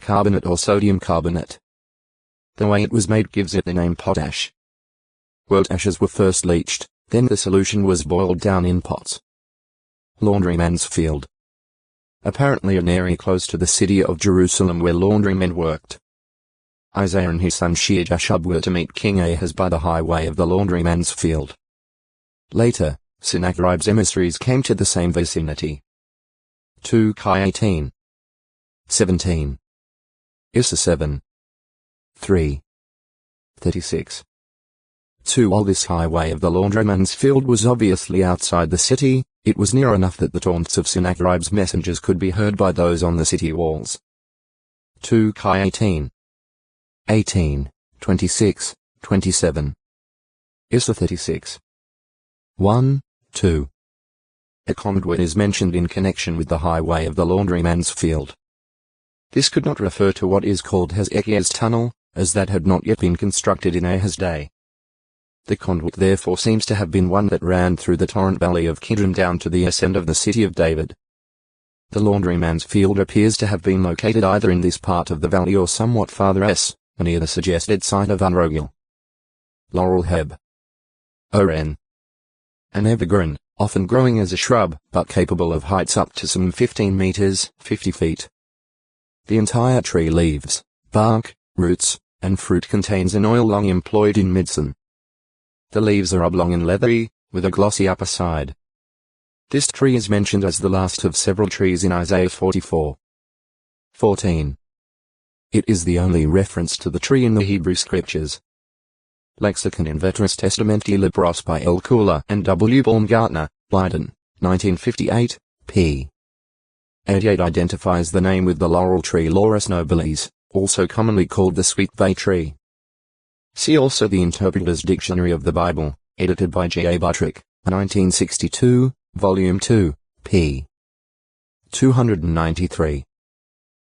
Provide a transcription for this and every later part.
carbonate or sodium carbonate. The way it was made gives it the name potash. Wort ashes were first leached, then the solution was boiled down in pots. Laundryman's field. Apparently an area close to the city of Jerusalem where laundrymen worked. Isaiah and his son Shear-Jashub were to meet King Ahaz by the highway of the laundryman's field. Later, Sennacherib's emissaries came to the same vicinity. 2 Kai 18. 17. Issa 7. 3. 36. 2 While this highway of the laundryman's field was obviously outside the city, it was near enough that the taunts of Sennacherib's messengers could be heard by those on the city walls. 2 Kai 18. 18, 26, 27. Issa 36. 1, 2. A conduit is mentioned in connection with the highway of the laundryman's field. This could not refer to what is called Hezekiah's tunnel, as that had not yet been constructed in Ahaz's day. The conduit therefore seems to have been one that ran through the torrent valley of Kidron down to the ascent of the city of David. The laundryman's field appears to have been located either in this part of the valley or somewhat farther near the suggested site of Unrogel. Laurel Heb. Oren. An evergreen, often growing as a shrub, but capable of heights up to some 15 meters, 50 feet. The entire tree leaves, bark, roots, and fruit contains an oil long employed in medicine. The leaves are oblong and leathery, with a glossy upper side. This tree is mentioned as the last of several trees in Isaiah 44. 14. It is the only reference to the tree in the Hebrew Scriptures. Lexicon in Veteris Testamenti Libros by L. Kula and W. Baumgartner, Leiden, 1958, p. 88 identifies the name with the laurel tree Laurus nobilis, also commonly called the sweet bay tree. See also the Interpreter's Dictionary of the Bible, edited by J. A. Buttrick, 1962, Volume 2, p. 293.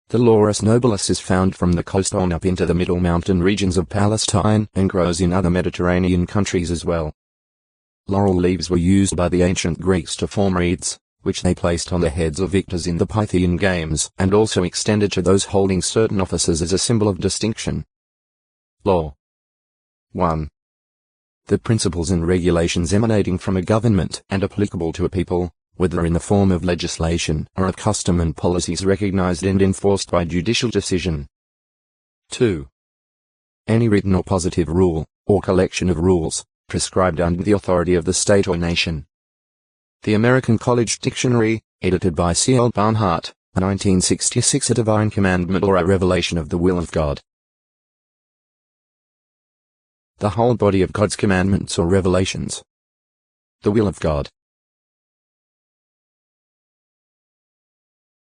The Laurus nobilis is found from the coast on up into the middle mountain regions of Palestine and grows in other Mediterranean countries as well. Laurel leaves were used by the ancient Greeks to form wreaths, which they placed on the heads of victors in the Pythian Games and also extended to those holding certain offices as a symbol of distinction. Law. 1. The principles and regulations emanating from a government and applicable to a people, whether in the form of legislation or of custom and policies recognized and enforced by judicial decision. 2. Any written or positive rule, or collection of rules, prescribed under the authority of the state or nation. The American College Dictionary, edited by C. L. Barnhart, 1966. A divine commandment or a revelation of the will of God. The whole body of God's commandments or revelations. The will of God.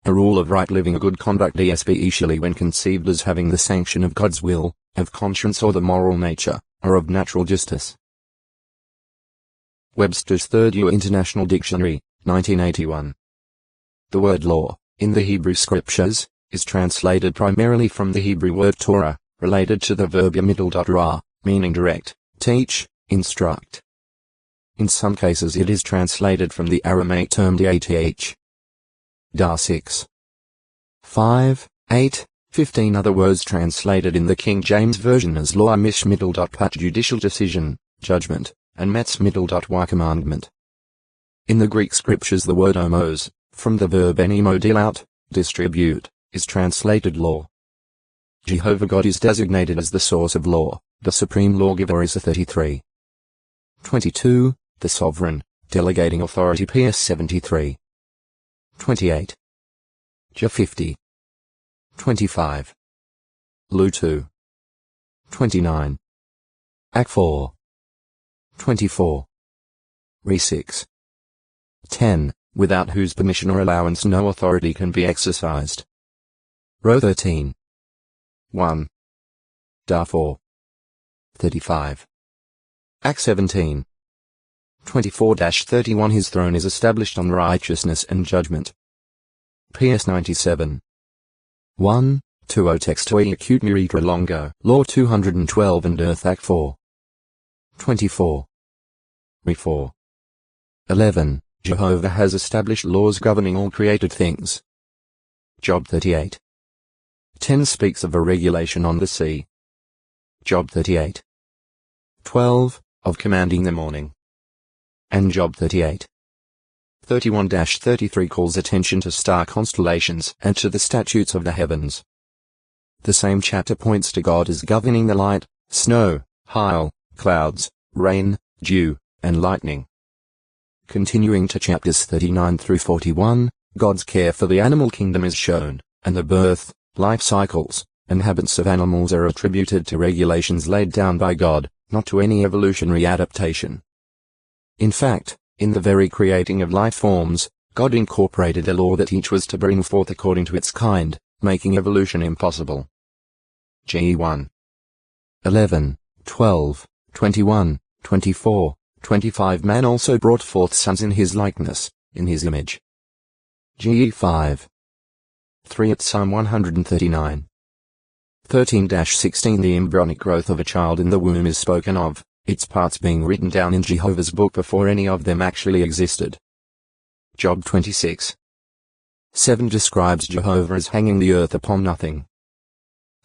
A rule of right living or good conduct, especially when conceived as having the sanction of God's will, of conscience or the moral nature, or of natural justice. Webster's Third Year International Dictionary, 1981. The word law, in the Hebrew Scriptures, is translated primarily from the Hebrew word Torah, related to the verb yamidal.ra, meaning direct, teach, instruct. In some cases it is translated from the Aramaic term dath. Da 6. 5, 8, 15 other words translated in the King James Version as law mishmiddle.pat judicial decision, judgment, and metzmiddle.y commandment. In the Greek Scriptures the word omos, from the verb enemo deal out, distribute, is translated law. Jehovah God is designated as the source of law, the supreme lawgiver is 33. 22, the sovereign, delegating authority PS 73. 28. Jah 50. 25. Lu 2. 29. Ak 4. 24. Re 6. 10, without whose permission or allowance no authority can be exercised. Row 13. 1. Da 4. 35. Ak 17. 24-31 His throne is established on righteousness and judgment. PS 97. 1, 2 O text to acute miritra longo, Law 212 and Earth Act 4. 24. Re 4. 11, Jehovah has established laws governing all created things. Job 38. 10 speaks of a regulation on the sea. Job 38. 12, of commanding the morning. And Job 38. 31-33 calls attention to star constellations and to the statutes of the heavens. The same chapter points to God as governing the light, snow, hail, clouds, rain, dew, and lightning. Continuing to chapters 39 through 41, God's care for the animal kingdom is shown, and the birth, life cycles, and habits of animals are attributed to regulations laid down by God, not to any evolutionary adaptation. In fact, in the very creating of life forms, God incorporated a law that each was to bring forth according to its kind, making evolution impossible. Ge 1. 11, 12, 21, 24, 25 Man also brought forth sons in his likeness, in his image. Ge 5. 3 at Psalm 139. 13-16 The embryonic growth of a child in the womb is spoken of, its parts being written down in Jehovah's book before any of them actually existed. Job 26. 7 describes Jehovah as hanging the earth upon nothing.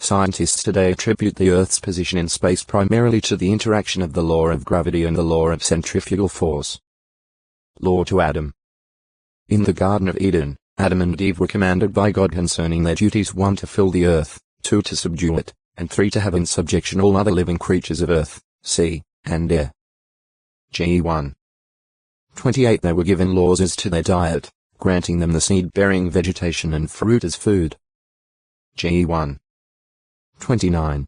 Scientists today attribute the Earth's position in space primarily to the interaction of the law of gravity and the law of centrifugal force. Law to Adam. In the Garden of Eden, Adam and Eve were commanded by God concerning their duties: 1 to fill the earth, 2 to subdue it, and 3 to have in subjection all other living creatures of earth, sea, and air. Ge 1. 28 They were given laws as to their diet, granting them the seed-bearing vegetation and fruit as food. Ge 1. 29.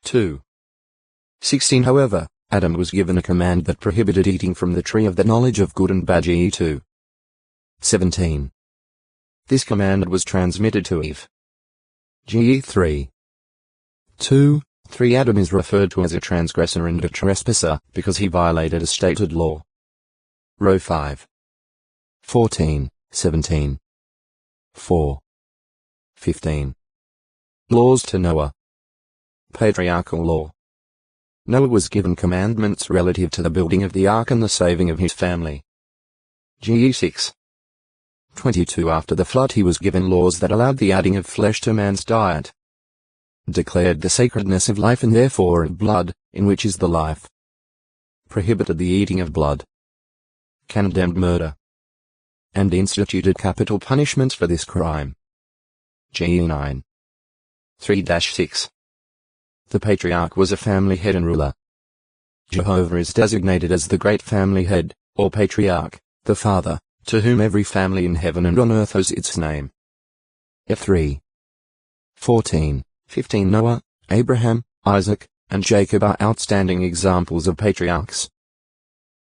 2. 16 However, Adam was given a command that prohibited eating from the tree of the knowledge of good and bad. Ge 2. 17. This command was transmitted to Eve. Ge 3. 2, 3 Adam is referred to as a transgressor and a trespasser because he violated a stated law. Row 5. 14, 17. 4. 15. Laws to Noah. Patriarchal law. Noah was given commandments relative to the building of the ark and the saving of his family. Ge 6. 22 After the flood he was given laws that allowed the adding of flesh to man's diet. Declared the sacredness of life and therefore of blood, in which is the life. Prohibited the eating of blood. Condemned murder. And instituted capital punishments for this crime. Ge 9. 3-6. The patriarch was a family head and ruler. Jehovah is designated as the great family head, or patriarch, the father, to whom every family in heaven and on earth owes its name. F3. 14, 15 Noah, Abraham, Isaac, and Jacob are outstanding examples of patriarchs.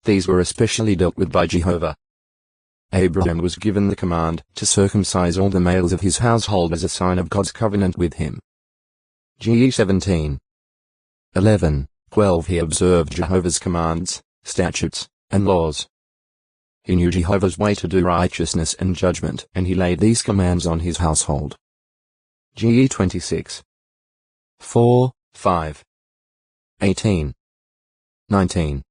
These were especially dealt with by Jehovah. Abraham was given the command to circumcise all the males of his household as a sign of God's covenant with him. Ge 17. 11, 12 He observed Jehovah's commands, statutes, and laws. He knew Jehovah's way to do righteousness and judgment, and he laid these commands on his household. Ge 26. 4, 5. 18. 19.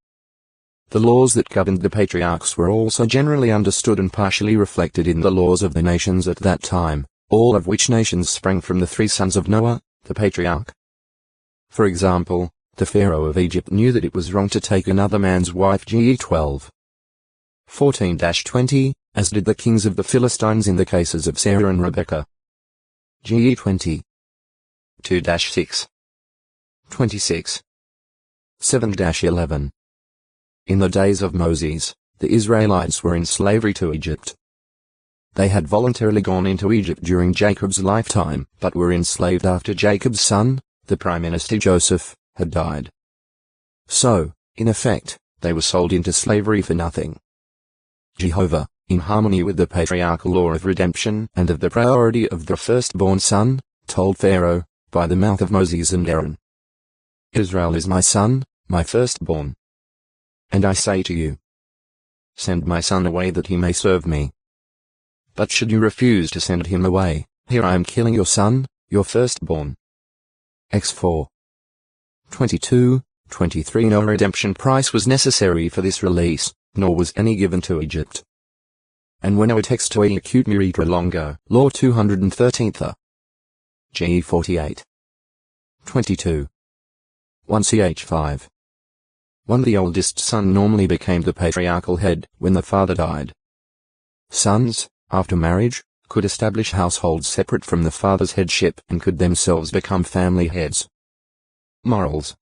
The laws that governed the patriarchs were also generally understood and partially reflected in the laws of the nations at that time, all of which nations sprang from the 3 sons of Noah, the patriarch. For example, the Pharaoh of Egypt knew that it was wrong to take another man's wife. Ge 12. 14-20, as did the kings of the Philistines in the cases of Sarah and Rebekah. Ge 20. 2-6. 26. 7-11. In the days of Moses, the Israelites were in slavery to Egypt. They had voluntarily gone into Egypt during Jacob's lifetime, but were enslaved after Jacob's son, the Prime Minister Joseph, had died. So, in effect, they were sold into slavery for nothing. Jehovah, in harmony with the patriarchal law of redemption and of the priority of the firstborn son, told Pharaoh, by the mouth of Moses and Aaron, Israel is my son, my firstborn. And I say to you, send my son away that he may serve me. But should you refuse to send him away, here I am killing your son, your firstborn. X 4. 22, 23 No redemption price was necessary for this release, nor was any given to Egypt. And when our text to acute miritra longo, law 213th. GE 48. 22. 1 ch 5. 1. The oldest son normally became the patriarchal head when the father died. Sons, after marriage, could establish households separate from the father's headship and could themselves become family heads. Morals.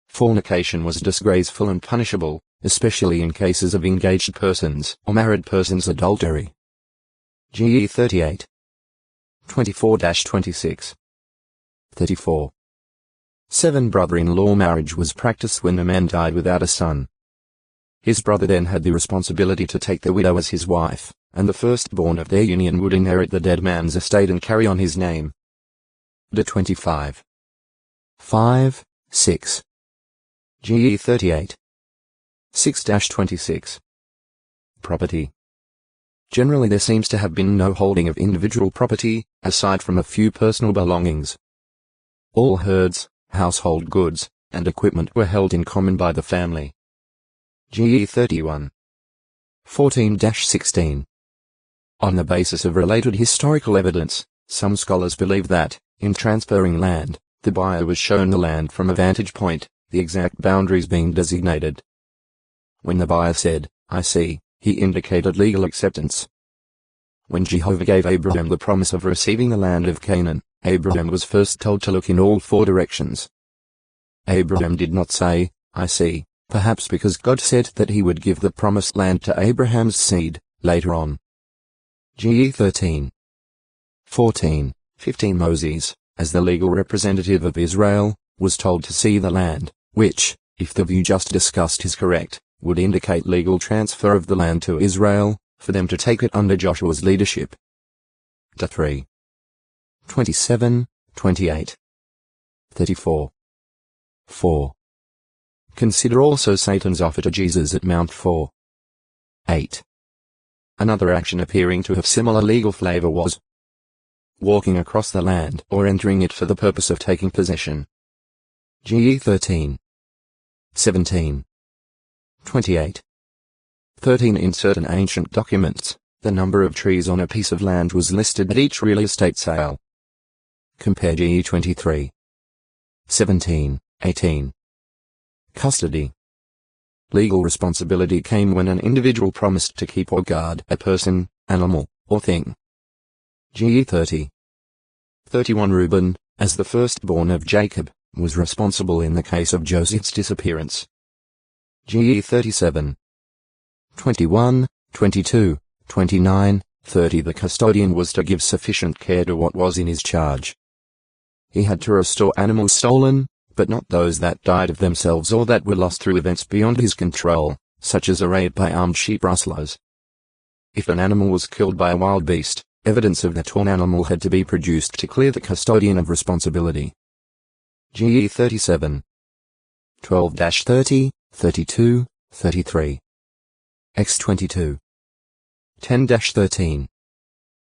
Fornication was disgraceful and punishable, especially in cases of engaged persons or married persons' adultery. GE 38. 24-26. 34. 7. Brother-in-law marriage was practiced when a man died without a son. His brother then had the responsibility to take the widow as his wife, and the firstborn of their union would inherit the dead man's estate and carry on his name. De 25. 5, 6. GE 38. 6-26. Property. Generally there seems to have been no holding of individual property, aside from a few personal belongings. All herds, household goods, and equipment were held in common by the family. GE 31. 14-16. On the basis of related historical evidence, some scholars believe that, in transferring land, the buyer was shown the land from a vantage point, the exact boundaries being designated. When the buyer said, "I see," he indicated legal acceptance. When Jehovah gave Abraham the promise of receiving the land of Canaan, Abraham was first told to look in all 4 directions. Abraham did not say, "I see," perhaps because God said that he would give the promised land to Abraham's seed, later on. GE 13. 14, 15. Moses, as the legal representative of Israel, was told to see the land, which, if the view just discussed is correct, would indicate legal transfer of the land to Israel, for them to take it under Joshua's leadership. De 3. 27, 28. 34. 4. Consider also Satan's offer to Jesus at Mount 4. 8. Another action appearing to have similar legal flavor was walking across the land or entering it for the purpose of taking possession. GE 13. 17. 28. 13. In certain ancient documents, the number of trees on a piece of land was listed at each real estate sale. Compare GE 23. 17, 18. Custody. Legal responsibility came when an individual promised to keep or guard a person, animal, or thing. GE 30. 31. Reuben, as the firstborn of Jacob, was responsible in the case of Joseph's disappearance. GE 37. 21, 22, 29, 30. The custodian was to give sufficient care to what was in his charge. He had to restore animals stolen, but not those that died of themselves or that were lost through events beyond his control, such as a raid by armed sheep rustlers. If an animal was killed by a wild beast, evidence of the torn animal had to be produced to clear the custodian of responsibility. GE 37. 12-30, 32, 33. X 22. 10-13.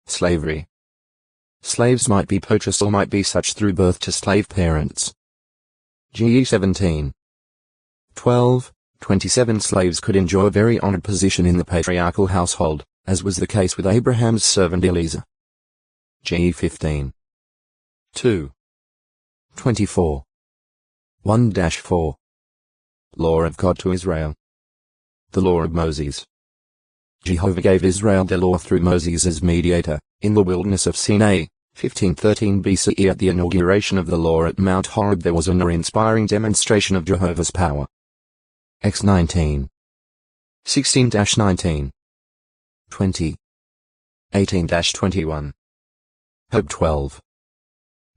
Slavery. Slaves might be purchased or might be such through birth to slave parents. GE 17. 12, 27. Slaves could enjoy a very honored position in the patriarchal household, as was the case with Abraham's servant Eliezer. GE 15. 2. 24. 1-4. Law of God to Israel. The Law of Moses. Jehovah gave Israel the law through Moses as mediator, in the wilderness of Sinai, 1513 BCE. At the inauguration of the law at Mount Horeb there was an awe-inspiring demonstration of Jehovah's power. X 19. 16-19. 20. 18-21. Hob 12.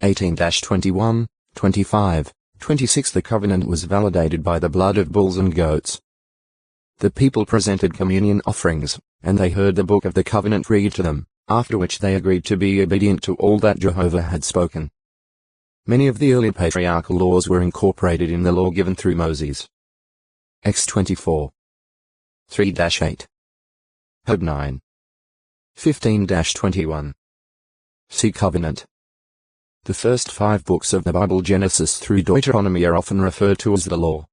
18-21, 25, 26. The covenant was validated by the blood of bulls and goats. The people presented communion offerings, and they heard the book of the covenant read to them, after which they agreed to be obedient to all that Jehovah had spoken. Many of the early patriarchal laws were incorporated in the law given through Moses. X 24. 3-8. Hob 9. 15-21. See Covenant. The first 5 books of the Bible, Genesis through Deuteronomy, are often referred to as the law.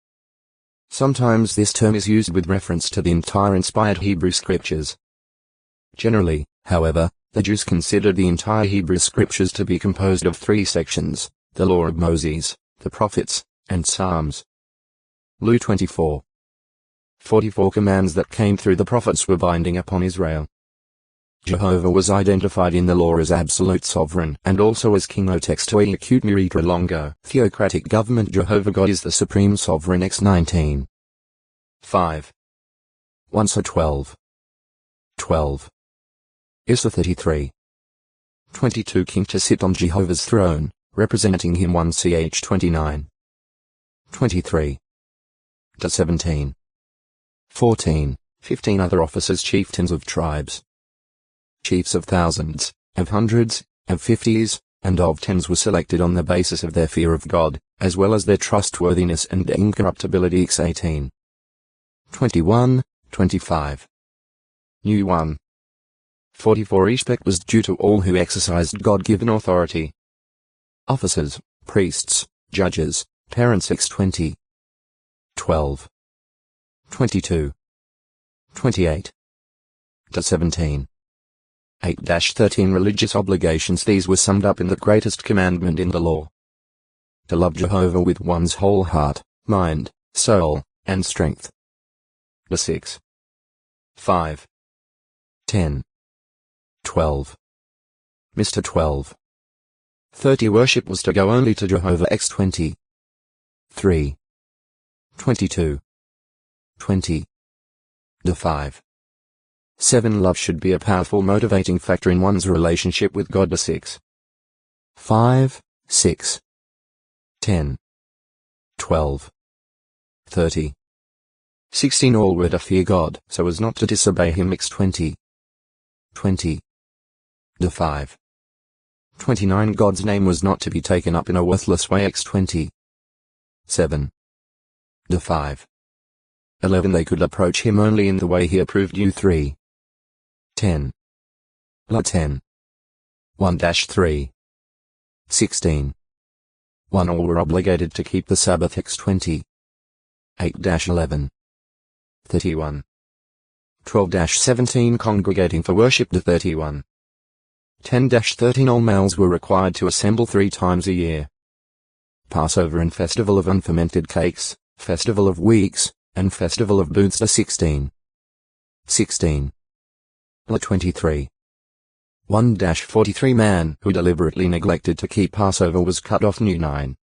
Sometimes this term is used with reference to the entire inspired Hebrew scriptures. Generally, however, The Jews considered the entire Hebrew scriptures to be composed of 3 sections, the Law of Moses, the Prophets, and Psalms. Lu 24. 44 commands that came through the prophets were binding upon Israel. Jehovah was identified in the law as absolute sovereign and also as King. O textoi acute miritra longo. Theocratic government. Jehovah God is the supreme sovereign. X 19. 5. 1 So 12. 12. Issa 33. 22 King to sit on Jehovah's throne, representing him. 1 Ch 29. 23. To 17. 14. 15 Other officers. Chieftains of tribes. Chiefs of thousands, of hundreds, of fifties, and of tens were selected on the basis of their fear of God, as well as their trustworthiness and incorruptibility. X 18. 21, 25. New 1. 44 Respect was due to all who exercised God-given authority. Officers, priests, judges, parents. X 20. 12. 22. 28. To 17. 8-13 Religious obligations. These were summed up in the greatest commandment in the law. To love Jehovah with one's whole heart, mind, soul, and strength. The 6. 5. 10. 12. Mr. 12. 30 Worship was to go only to Jehovah. X 20. 3. 22. 20. The 5. 7 Love should be a powerful motivating factor in one's relationship with God. The 6. 5, 6. 10. 12. 30. 16 All were to fear God, so as not to disobey him. X 20. 20. The 5. 29 God's name was not to be taken up in a worthless way. X 20. 7. The 5. 11 They could approach him only in the way he approved. U 3. 10. La 10. 1-3. 16. 1 All were obligated to keep the Sabbath. X 20. 8-11. 31. 12-17 Congregating for worship. The 31. 10-13 All males were required to assemble 3 times a year. Passover and Festival of Unfermented Cakes, Festival of Weeks, and Festival of Booths. The 16. 16. La 23. 1-43 Man who deliberately neglected to keep Passover was cut off. New 9.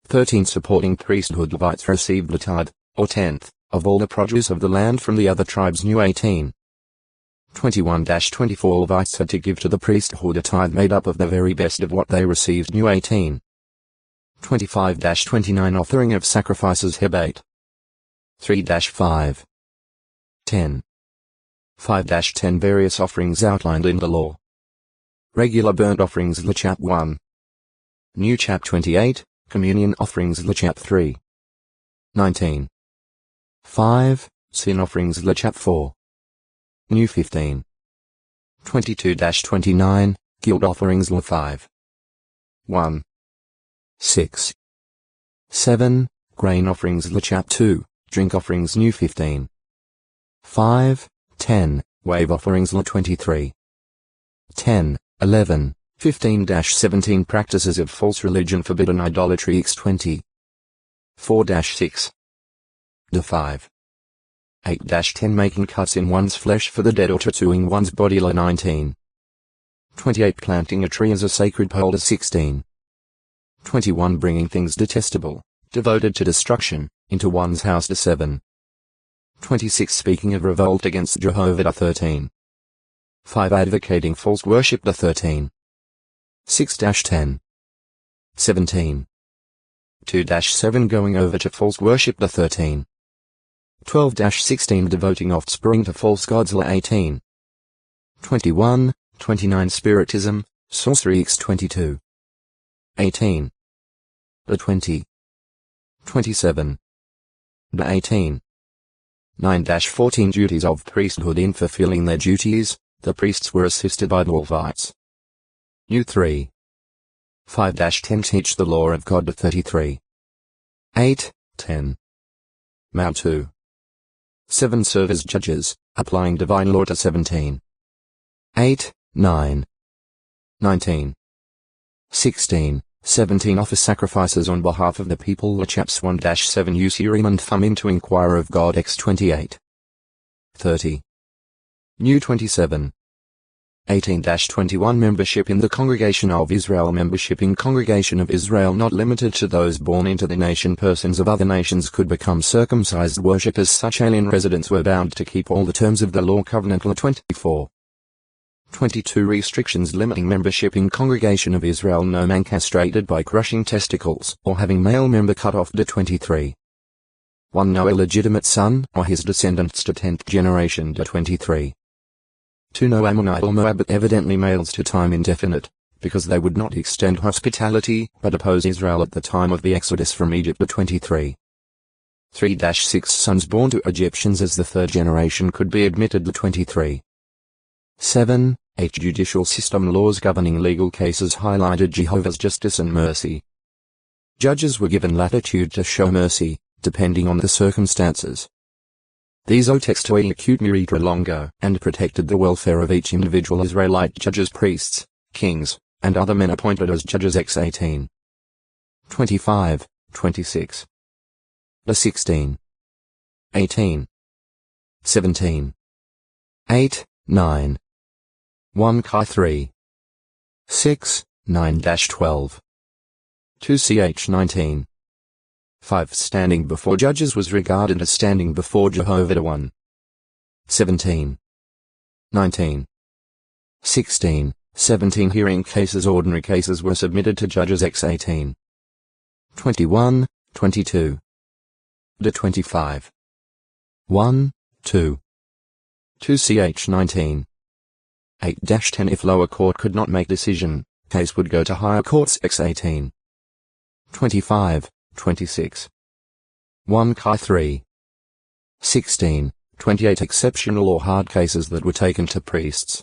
13 Supporting priesthood. Levites received the tithe, or tenth, of all the produce of the land from the other tribes. New 18. 21-24 Levites had to give to the priesthood a tithe made up of the very best of what they received. New 18. 25-29 Offering of sacrifices. Heb 8. 3-5. 10. 5-10 Various offerings outlined in the law. Regular burnt offerings. Le chap 1. New chap 28, Communion offerings. Le chap 3. 19. 5, Sin offerings. Le chap 4. New 15. 22-29, Guilt offerings. Le 5. 1. 6. 7, Grain offerings. Le chap 2, Drink offerings. New 15. 5, 10, Wave offerings. Le 23. 10, 11, 15-17 Practices of false religion. Forbidden idolatry. X 20. 4-6. The 5. 8-10 Making cuts in one's flesh for the dead or tattooing one's body. Le 19. 28 Planting a tree as a sacred pole. The 16. 21 Bringing things detestable, devoted to destruction, into one's house. The 7. 26 Speaking of revolt against Jehovah. The 13. 5 Advocating false worship. The 13. 6-10. 17. 2-7 Going over to false worship. The 13. 12-16 Devoting offspring to false gods. Le 18. 21, 29 Spiritism, sorcery. X 22. 18. The 20. 27. The 18. 9-14 Duties of priesthood. In fulfilling their duties, the priests were assisted by the Levites. U 3. 5-10 Teach the law of God. The 33. 8, 10. Mao 2. 7 Serve as judges, applying divine law. To 17. 8, 9, 19, 16, 17 offer sacrifices on behalf of the people. The chaps 1-7 use Urim and Thummim to inquire of God. X 28, 30. New 27. 18-21 Membership in the Congregation of Israel. Membership in Congregation of Israel not limited to those born into the nation. Persons of other nations could become circumcised worshippers. Such alien residents were bound to keep all the terms of the law. Covenant Law 24. 22 Restrictions limiting membership in Congregation of Israel. No man castrated by crushing testicles or having male member cut off. To 23. 1. No illegitimate son or his descendants to 10th generation. To 23. 2. No Ammonite or Moabite, evidently males to time indefinite, because they would not extend hospitality but oppose Israel at the time of the exodus from Egypt. To 23. 3-6 Sons born to Egyptians as the third generation could be admitted. To 23. 7. 8 Judicial system. Laws governing legal cases highlighted Jehovah's justice and mercy. Judges were given latitude to show mercy, depending on the circumstances. These otextoi acute miritra longo, and protected the welfare of each individual Israelite. Judges, priests, kings, and other men appointed as judges. X 18. 25, 26. 16. 18. 17. 8, 9. 1 Chi 3. 6, 9-12. 2 Ch 19. 5 Standing before judges was regarded as standing before Jehovah. 1. 17. 19. 16, 17 Hearing cases. Ordinary cases were submitted to judges. X 18. 21, 22. To 25. 1, 2. 2 Ch 19. 8-10 If lower court could not make decision, case would go to higher courts. X 18. 25, 26. 1 Chi 3. 16, 28 Exceptional or hard cases that were taken to priests.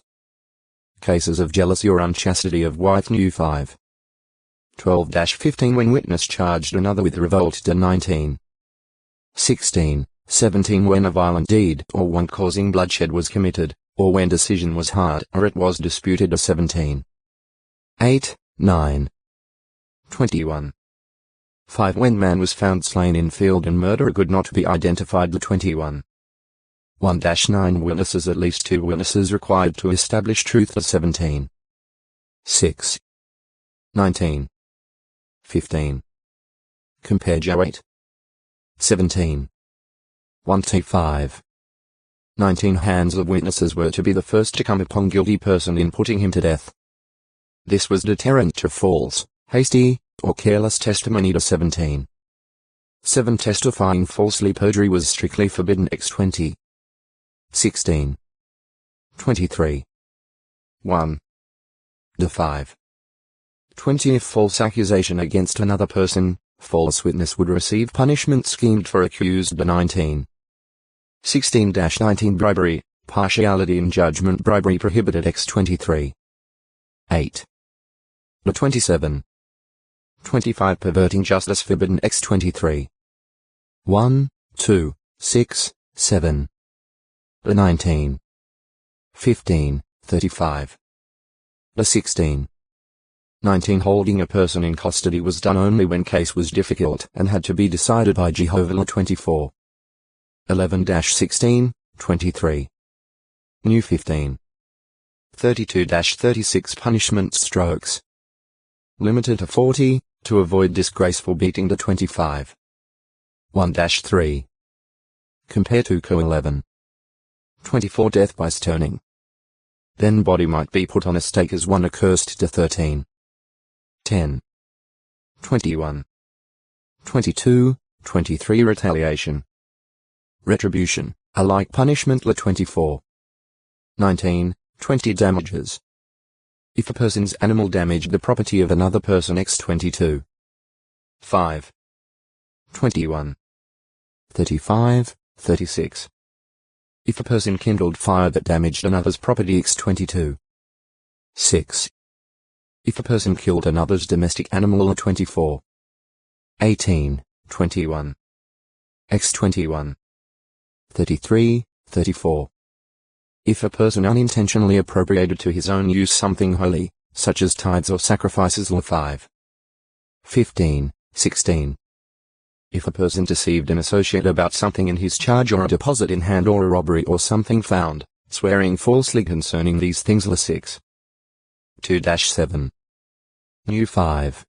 Cases of jealousy or unchastity of wife. New 5. 12-15 When witness charged another with revolt. To 19. 16, 17 When a violent deed or one causing bloodshed was committed, or when decision was hard or it was disputed. To 17. 8, 9. 21. 5 When man was found slain in field and murderer could not be identified. To 21. 1-9 Witnesses. At least 2 witnesses required to establish truth. To 17. 6. 19. 15. Compare Jo 8. 17. 1-5. 19 Hands of witnesses were to be the first to come upon guilty person in putting him to death. This was deterrent to false, hasty, or careless testimony. To 17. 7 Testifying falsely. Perjury was strictly forbidden. X 20. 16. 23. 1. To 5. 20 If false accusation against another person, false witness would receive punishment schemed for accused. To 19. 16-19 Bribery, partiality in judgment. Bribery prohibited. X 23. 8. To 27. 25 Perverting justice forbidden. X 23. 1, 2, 6, 7. To 19. 15, 35. To 16. 19 Holding a person in custody was done only when case was difficult and had to be decided by Jehovah. 24. 11-16, 23. New 15. 32-36 Punishment strokes. Limited to 40, to avoid disgraceful beating. To 25. 1-3. Compare to Co 11. 24 Death by stoning. Then body might be put on a stake as one accursed. To 13. 10. 21. 22, 23 Retaliation. Retribution, a like punishment. 24. 19, 20 Damages. If a person's animal damaged the property of another person. X 22. 5. 21. 35, 36. If a person kindled fire that damaged another's property. X 22. 6. If a person killed another's domestic animal. 24. 18, 21. X 21. 33, 34. If a person unintentionally appropriated to his own use something holy, such as tithes or sacrifices. Law 5. 15, 16. If a person deceived an associate about something in his charge or a deposit in hand or a robbery or something found, swearing falsely concerning these things. Law 6. 2-7. New 5.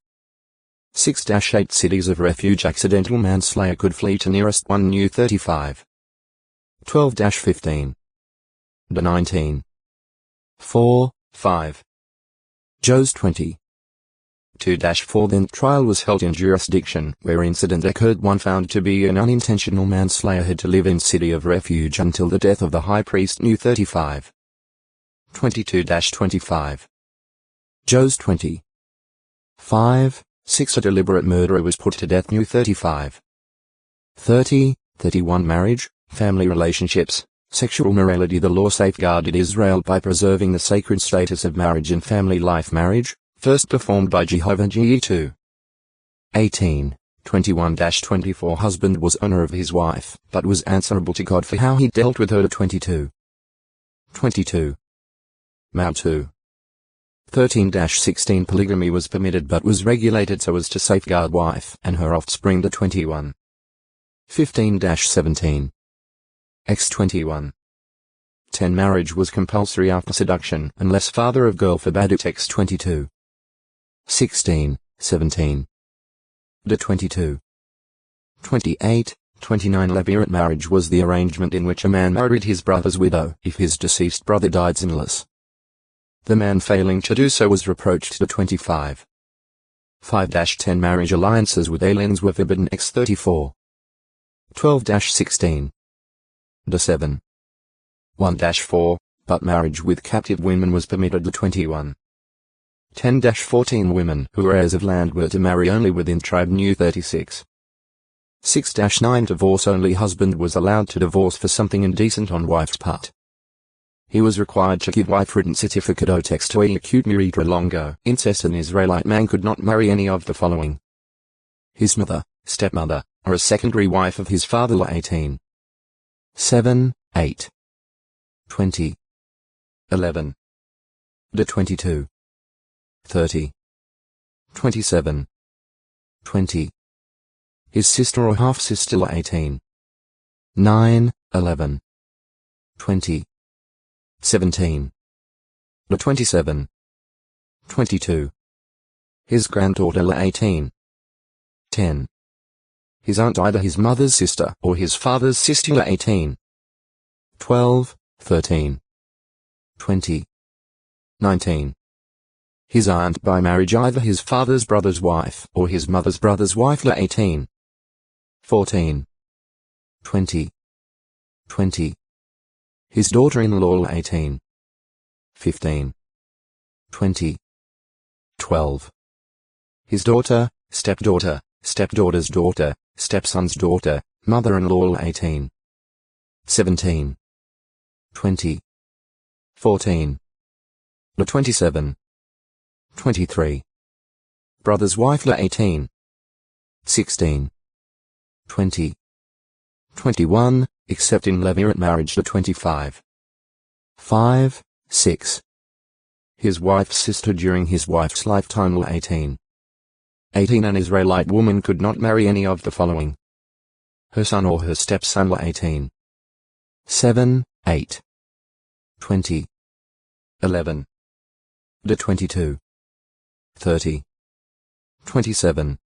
6-8 cities of refuge. Accidental manslayer could flee to nearest one. New 35. 12-15. 19. 4, 5. Joes 20. 2-4 Then trial was held in jurisdiction where incident occurred. One found to be an unintentional manslayer had to live in city of refuge until the death of the high priest. New 35. 22-25. Joes 20. 5, 6 A deliberate murderer was put to death. New 35. 30, 31 Marriage, family relationships, sexual morality. The law safeguarded Israel by preserving the sacred status of marriage and family life. Marriage, first performed by Jehovah. Ge 2. 18, 21-24 Husband was owner of his wife, but was answerable to God for how he dealt with her. 22. 22. Mount 2. 13-16 Polygamy was permitted but was regulated so as to safeguard wife and her offspring. 21. 15-17. X 21. 10 Marriage was compulsory after seduction unless father of girl forbade it. X 22. 16, 17. 22. 28, 29 Levirate marriage was the arrangement in which a man married his brother's widow if his deceased brother died sinless. The man failing to do so was reproached. 25. 5-10 Marriage alliances with aliens were forbidden. X 34. 12-16. 7. 1-4, but marriage with captive women was permitted. 21. 10-14 Women who were heirs of land were to marry only within tribe. New 36. 6-9 Divorce only. Husband was allowed to divorce for something indecent on wife's part. He was required to give wife written certificate o text to acute miritra longo. Incest. An Israelite man could not marry any of the following: his mother, stepmother, or a secondary wife of his father. 18. 7, 8. 20. 11. 22. 30. 27. 20. His sister or half-sister. 18. 9, 11. 20. 17. 27. 22. His granddaughter. 18. 10. His aunt, either his mother's sister or his father's sister. 18. 12, 13. 20. 19. His aunt by marriage, either his father's brother's wife or his mother's brother's wife. 18. 14. 20. 20. His daughter-in-law. 18. 15. 20. 12. His daughter, stepdaughter, stepdaughter's daughter, stepson's daughter, mother-in-law. 18. 17. 20. 14. 27. 23. Brother's wife. 18. 16. 20. 21, except in levirate marriage. 25. 5, 6. His wife's sister during his wife's lifetime. 18. 18 An Israelite woman could not marry any of the following: her son or her stepson. 18. 7, 8. 20. 11. 22. 30. 27.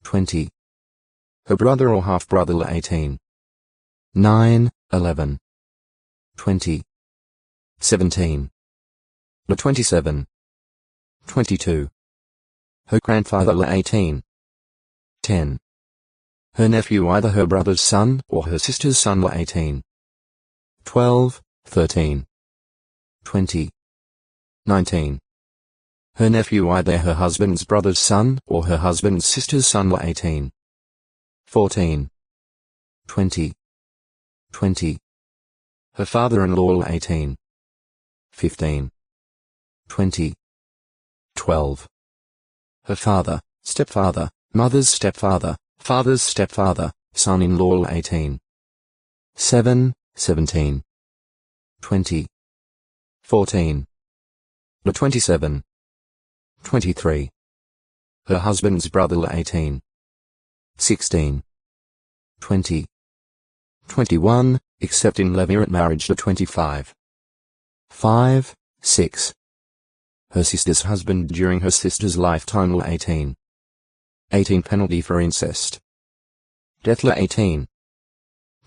20. Her brother or half-brother. 18. 9, 11. 20. 17. 27. 22. Her grandfather. 18. 10. Her nephew, either her brother's son or her sister's son. 18. 12, 13. 20. 19. Her nephew, either her husband's brother's son or her husband's sister's son. 18. 14. 20. 20. Her father-in-law. 18. 15. 20. 12. Her father, stepfather, mother's stepfather, father's stepfather, son-in-law. 18. 7, 17. 20. 14. 27. 23. Her husband's brother 18. 16. 20. 21, except in levirate marriage 25. 5, 6. Her sister's husband during her sister's lifetime 18. 18 penalty for incest. Death 18.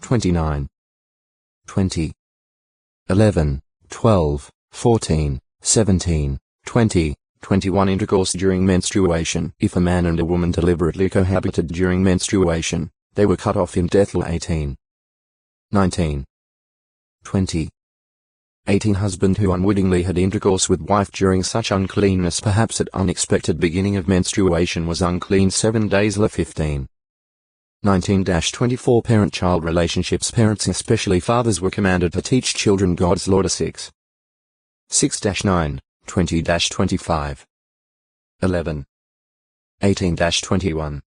29. 20. 11, 12, 14, 17, 20, 21 intercourse during menstruation. If a man and a woman deliberately cohabited during menstruation, they were cut off in death 18. 19. 20. 18 husband who unwittingly had intercourse with wife during such uncleanness, perhaps at unexpected beginning of menstruation, was unclean 7 days 15. 19-24 Parent-child relationships. Parents, especially fathers, were commanded to teach children God's law. 6. 6-9, 20-25. 11. 18-21.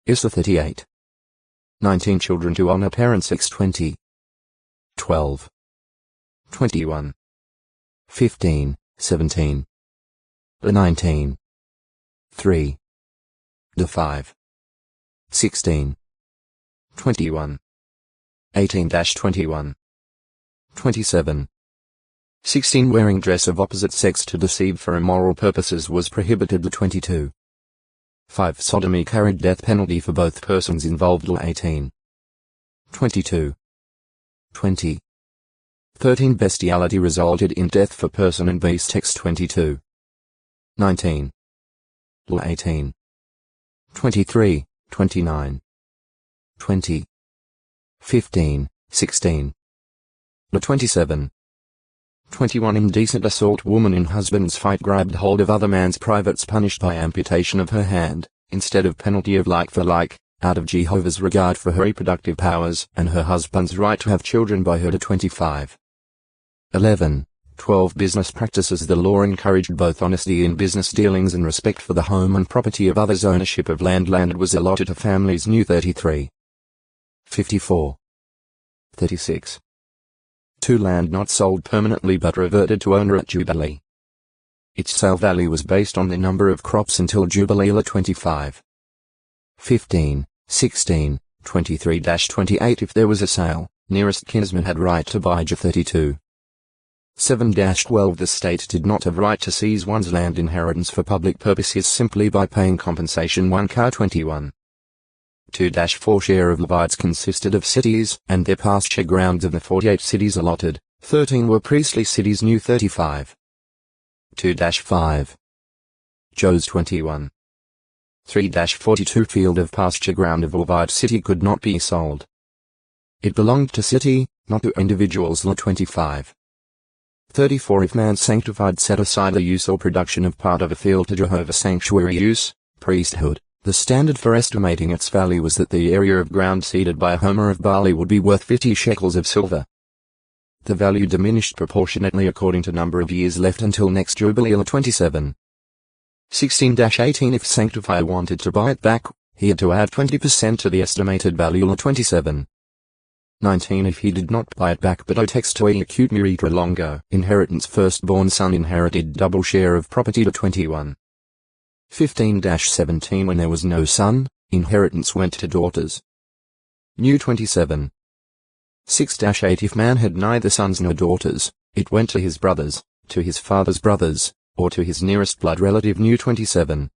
Issa 38. 19 children to honor parents. 6-20. 12. 21. 15, 17. 19. 3. 5. 16. 21. 18-21. 27. 16 Wearing dress of opposite sex to deceive for immoral purposes was prohibited. 22. 5 Sodomy carried death penalty for both persons involved. 18. 22. 20. 13 Bestiality resulted in death for person and beast. Text 22. 19. 18. 23, 29. 20. 15, 16. 27. 21 Indecent assault. Woman in husband's fight grabbed hold of other man's privates, punished by amputation of her hand, instead of penalty of like for like, out of Jehovah's regard for her reproductive powers and her husband's right to have children by her. 25. 11. 12 Business practices. The law encouraged both honesty in business dealings and respect for the home and property of others. Ownership of land was allotted to families. New 33. 54. 36. 2 Land not sold permanently but reverted to owner at Jubilee. Its sale value was based on the number of crops until Jubilee. 25. 15, 16, 23-28 If there was a sale, nearest kinsman had right to buy. 32. 7-12 The state did not have right to seize one's land inheritance for public purposes simply by paying compensation. 1 Car 21. 2-4 Share of Levites consisted of cities and their pasture grounds. Of the 48 cities allotted, 13 were priestly cities. New 35. 2-5 Joes 21. 3-42 Field of pasture ground of Levite city could not be sold. It belonged to city, not to individuals. 25. 34 If man sanctified set aside the use or production of part of a field to Jehovah's sanctuary use, priesthood, the standard for estimating its value was that the area of ground seeded by a homer of barley would be worth 50 shekels of silver. The value diminished proportionately according to number of years left until next Jubilee. 27. 16-18 If sanctifier wanted to buy it back, he had to add 20% to the estimated value. 27. 19 If he did not buy it back but otex to acute muritra longo, inheritance firstborn son inherited double share of property. 21. 15-17 When there was no son, inheritance went to daughters. New 27. 6-8 If man had neither sons nor daughters, it went to his brothers, to his father's brothers, or to his nearest blood relative. New 27.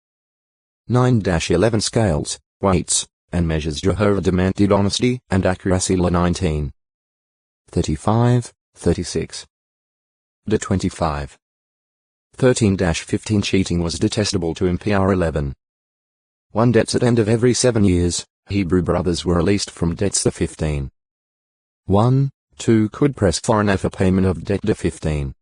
9-11 Scales, weights, and measures. Jehovah demanded honesty and accuracy. 19. 35, 36. 25. 13-15 Cheating was detestable to him. PR 11. 1 Debts at end of every 7 years, Hebrew brothers were released from debts. 15. 1, 2 Could press foreigner for payment of debt. 15.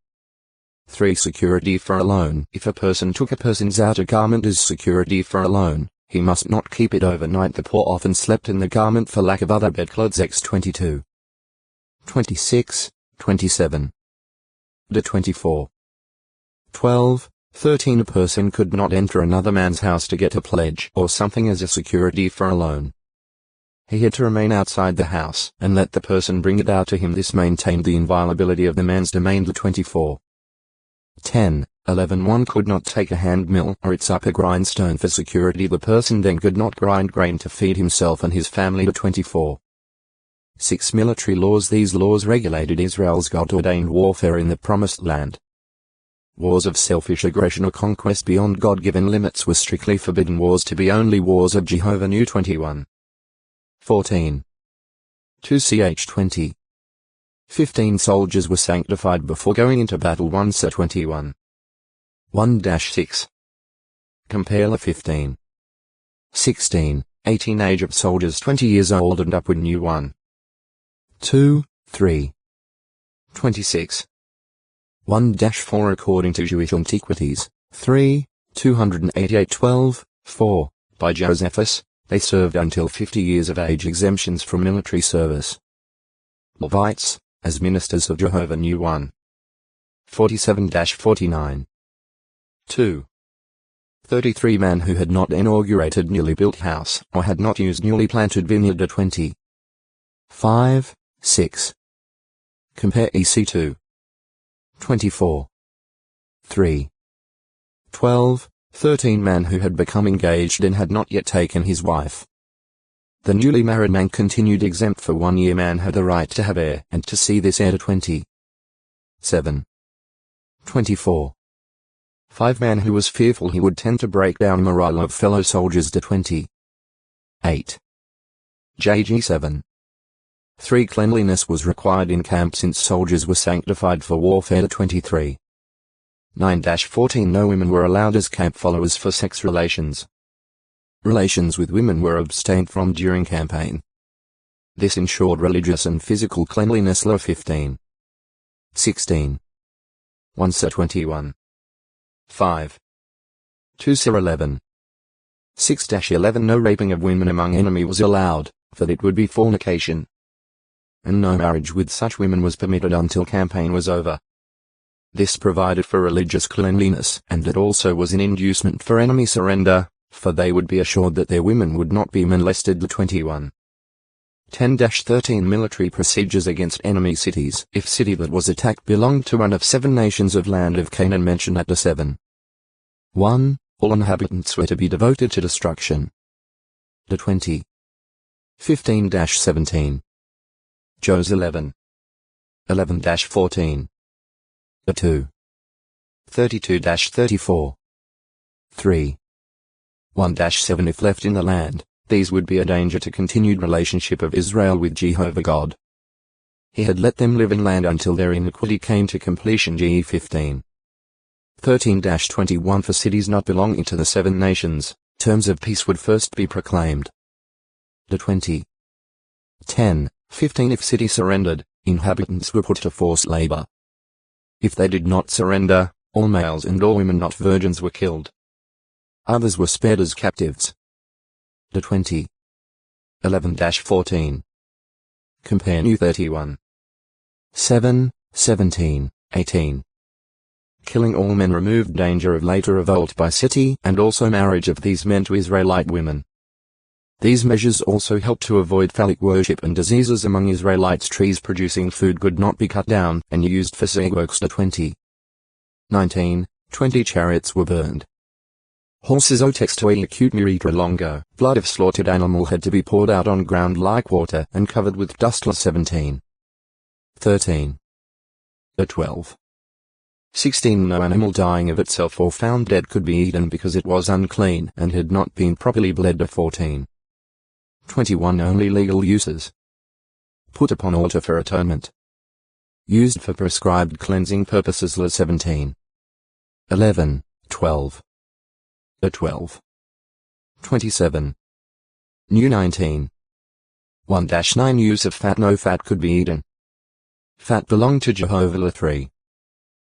3 Security for a loan. If a person took a person's outer garment as security for a loan, he must not keep it overnight. The poor often slept in the garment for lack of other bedclothes. X 22. 26, 27. 24. 12, 13 A person could not enter another man's house to get a pledge or something as a security for a loan. he had to remain outside the house and let the person bring it out to him. This maintained the inviolability of the man's domain. 24. 10. 11. One could not take a hand mill or its upper grindstone for security. The person then could not grind grain to feed himself and his family. 24. 6. Military laws. These laws regulated Israel's God-ordained warfare in the Promised Land. Wars of selfish aggression or conquest beyond God-given limits were strictly forbidden. Wars to be only wars of Jehovah. 21. 14. 2 ch. 20. 15. Soldiers were sanctified before going into battle. 1 ch. 21. 1-6. Compare 15. 16. 18. Age of soldiers 20 years old and upward. New 1. 2, 3. 26. 1-4. According to Jewish Antiquities, 3, 288. 12, 4. By Josephus, they served until 50 years of age. Exemptions from military service. Levites, as ministers of Jehovah. New 1. 47-49. 2. 33. Man who had not inaugurated newly built house or had not used newly planted vineyard. 20. 5, 6. Compare EC2. 24. 3. 12, 13. Man who had become engaged and had not yet taken his wife. The newly married man continued exempt for 1 year. Man had the right to have heir and to see this heir. 20. 7. 24. 5. Man who was fearful he would tend to break down morale of fellow soldiers. 20. 8. JG 7. 3. Cleanliness was required in camp since soldiers were sanctified for warfare. 23. 9-14. No women were allowed as camp followers for sex relations. Relations with women were abstained from during campaign. This ensured religious and physical cleanliness. 15. 16. 1 ch. 21. 5. 2 ch. 11. 6-11. No raping of women among enemy was allowed, for it would be fornication. And no marriage with such women was permitted until campaign was over. This provided for religious cleanliness, and it also was an inducement for enemy surrender, for they would be assured that their women would not be molested. 21. 10-13. Military procedures against enemy cities. If city that was attacked belonged to one of 7 nations of land of Canaan mentioned at the 7. 1. All inhabitants were to be devoted to destruction. 20. 15-17. Jos 11. 11-14. 2. 32-34. 3. 1-7. If left in the land, these would be a danger to continued relationship of Israel with Jehovah God. He had let them live in land until their iniquity came to completion. GE 15. 13-21. For cities not belonging to the 7 nations, terms of peace would first be proclaimed. 20. 10, 15. If city surrendered, inhabitants were put to forced labor. If they did not surrender, all males and all women not virgins were killed. Others were spared as captives. 20. 11-14. Compare New 31. 7, 17, 18. Killing all men removed danger of later revolt by city and also marriage of these men to Israelite women. These measures also helped to avoid phallic worship and diseases among Israelites. Trees producing food could not be cut down and used for works. 20. 19, 20. Chariots were burned. Horses otex to acute muritra longo. Blood of slaughtered animal had to be poured out on ground like water and covered with dust. 17. 13. 12. 16. No animal dying of itself or found dead could be eaten because it was unclean and had not been properly bled. 14. 21. Only legal uses. Put upon altar for atonement. Used for prescribed cleansing purposes. 17. 11, 12. 12. 27. New 19. 1-9. Use of fat. No fat could be eaten. Fat belonged to Jehovah. 3.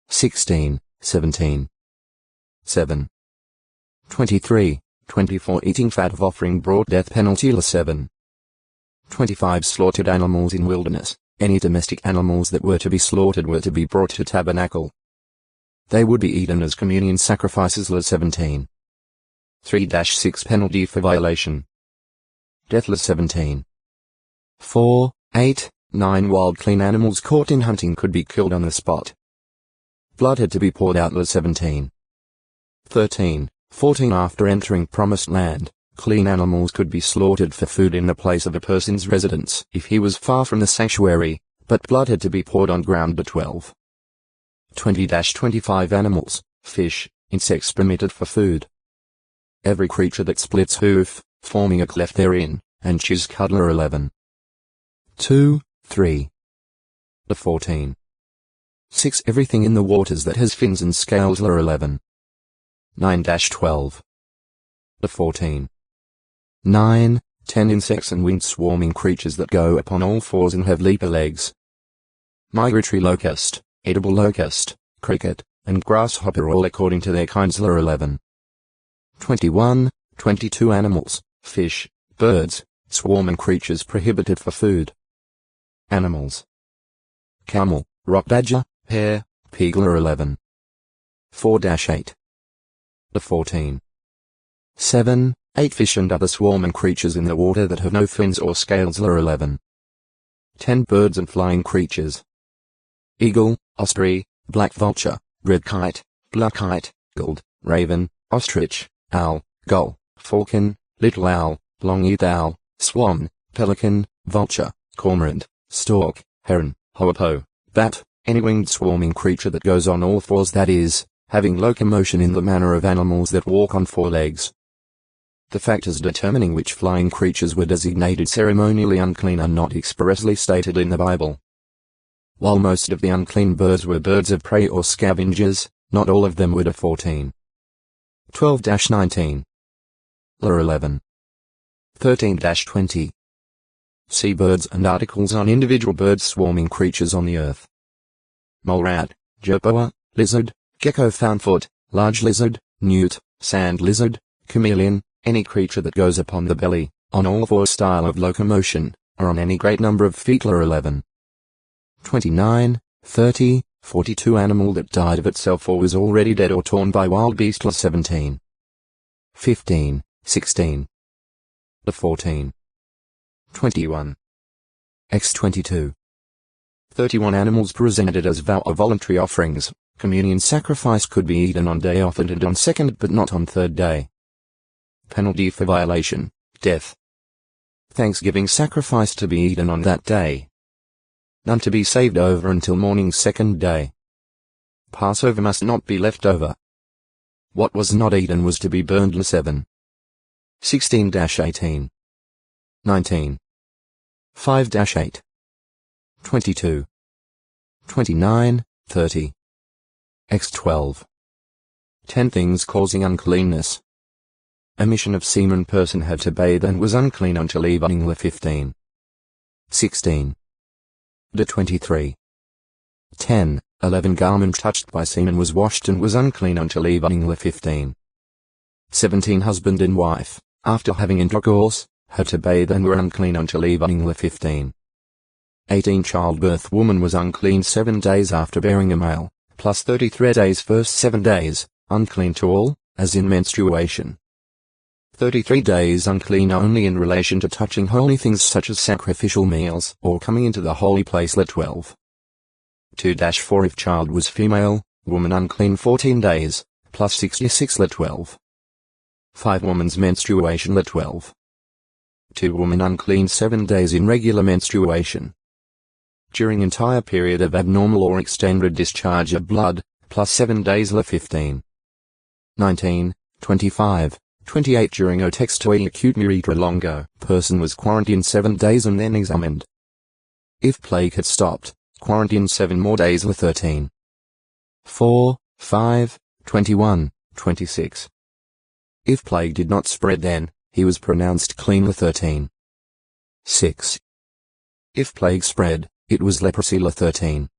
16, 17. 7. 23, 24. Eating fat of offering brought death penalty. 7. 25. Slaughtered animals in wilderness. Any domestic animals that were to be slaughtered were to be brought to tabernacle. They would be eaten as communion sacrifices. 17. 3-6. Penalty for violation. Death. 17. 4, 8, 9 wild clean animals caught in hunting could be killed on the spot. Blood had to be poured out. 17. 13, 14 after entering promised land, clean animals could be slaughtered for food in the place of a person's residence if he was far from the sanctuary, but blood had to be poured on ground. 12. 20-25 animals, fish, insects permitted for food. Every creature that splits hoof, forming a cleft therein, and chews cud. 11. 2, 3. 14. 6 everything in the waters that has fins and scales. 11. 9-12. 14. 9, 10 insects and winged swarming creatures that go upon all fours and have leaper legs. Migratory locust, edible locust, cricket, and grasshopper all according to their kinds. 11. 21, 22 animals, fish, birds, swarming creatures prohibited for food. Animals. Camel, rock badger, hare, pig. 11. 4-8. 14. 7, 8 fish and other swarming creatures in the water that have no fins or scales. 11. 10 birds and flying creatures. Eagle, osprey, black vulture, red kite, black kite, gull, raven, ostrich, owl, gull, falcon, little owl, long-eared owl, swan, pelican, vulture, cormorant, stork, heron, hoopoe, bat, any winged swarming creature that goes on all fours, that is, having locomotion in the manner of animals that walk on four legs. The factors determining which flying creatures were designated ceremonially unclean are not expressly stated in the Bible. While most of the unclean birds were birds of prey or scavengers, not all of them were. 14. 12-19. 11. 13-20. Seabirds and articles on individual birds swarming creatures on the earth. Mole rat, jerboa, lizard, gecko found-foot, large lizard, newt, sand lizard, chameleon, any creature that goes upon the belly, on all four style of locomotion, or on any great number of feet. 11. 29, 30, 42 animal that died of itself or was already dead or torn by wild beast. 17. 15, 16. 14. 21. X22. 31 animals presented as vow or voluntary offerings. Communion sacrifice could be eaten on day offered and on second but not on third day. Penalty for violation, death. Thanksgiving sacrifice to be eaten on that day. None to be saved over until morning second day. Passover must not be left over. What was not eaten was to be burned. 7. 16-18. 19. 5-8. 22. 29, 30. X12. 10 things causing uncleanness. Emission of semen, person had to bathe and was unclean until evening. 15. 16. 23. 10, 11 garment touched by semen was washed and was unclean until evening. 15. 17 husband and wife, after having intercourse, had to bathe and were unclean until evening. 15. 18 childbirth woman was unclean 7 days after bearing a male, plus 33 days first 7 days, unclean to all, as in menstruation. 33 days unclean only in relation to touching holy things such as sacrificial meals or coming into the holy place. 12. 2-4 if child was female, woman unclean 14 days, plus 66. 12. 5 woman's menstruation. 12. 2 woman unclean 7 days in regular menstruation. During entire period of abnormal or extended discharge of blood, plus 7 days. 15. 19, 25. 28 during otextoi acute urethra longo, person was quarantined 7 days and then examined. If plague had stopped, quarantine 7 more days. 13. 4, 5, 21, 26. If plague did not spread then, he was pronounced clean. 13. 6. If plague spread, it was leprosy. 13.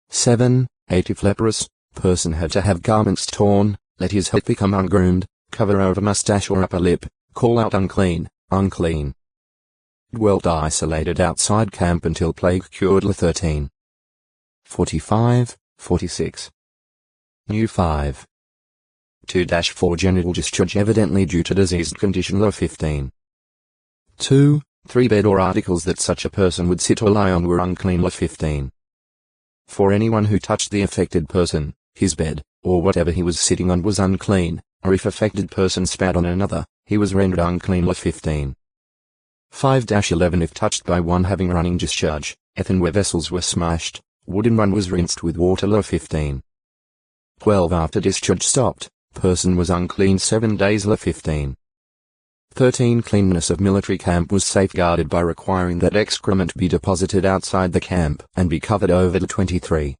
7, 8 if leprous, person had to have garments torn, let his head become ungroomed, cover over mustache or upper lip, call out unclean, unclean. Dwelt isolated outside camp until plague cured. 13. 45, 46. New 5. 2-4 genital discharge evidently due to diseased condition. 15. 2, 3 bed or articles that such a person would sit or lie on were unclean. 15. For anyone who touched the affected person, his bed, or whatever he was sitting on was unclean, or if affected person spat on another, he was rendered unclean. 15. 5-11 If touched by one having running discharge, earthenware vessels were smashed, wooden one was rinsed with water. 15. 12 After discharge stopped, person was unclean 7 days. 15. 13 Cleanliness of military camp was safeguarded by requiring that excrement be deposited outside the camp and be covered over. 23.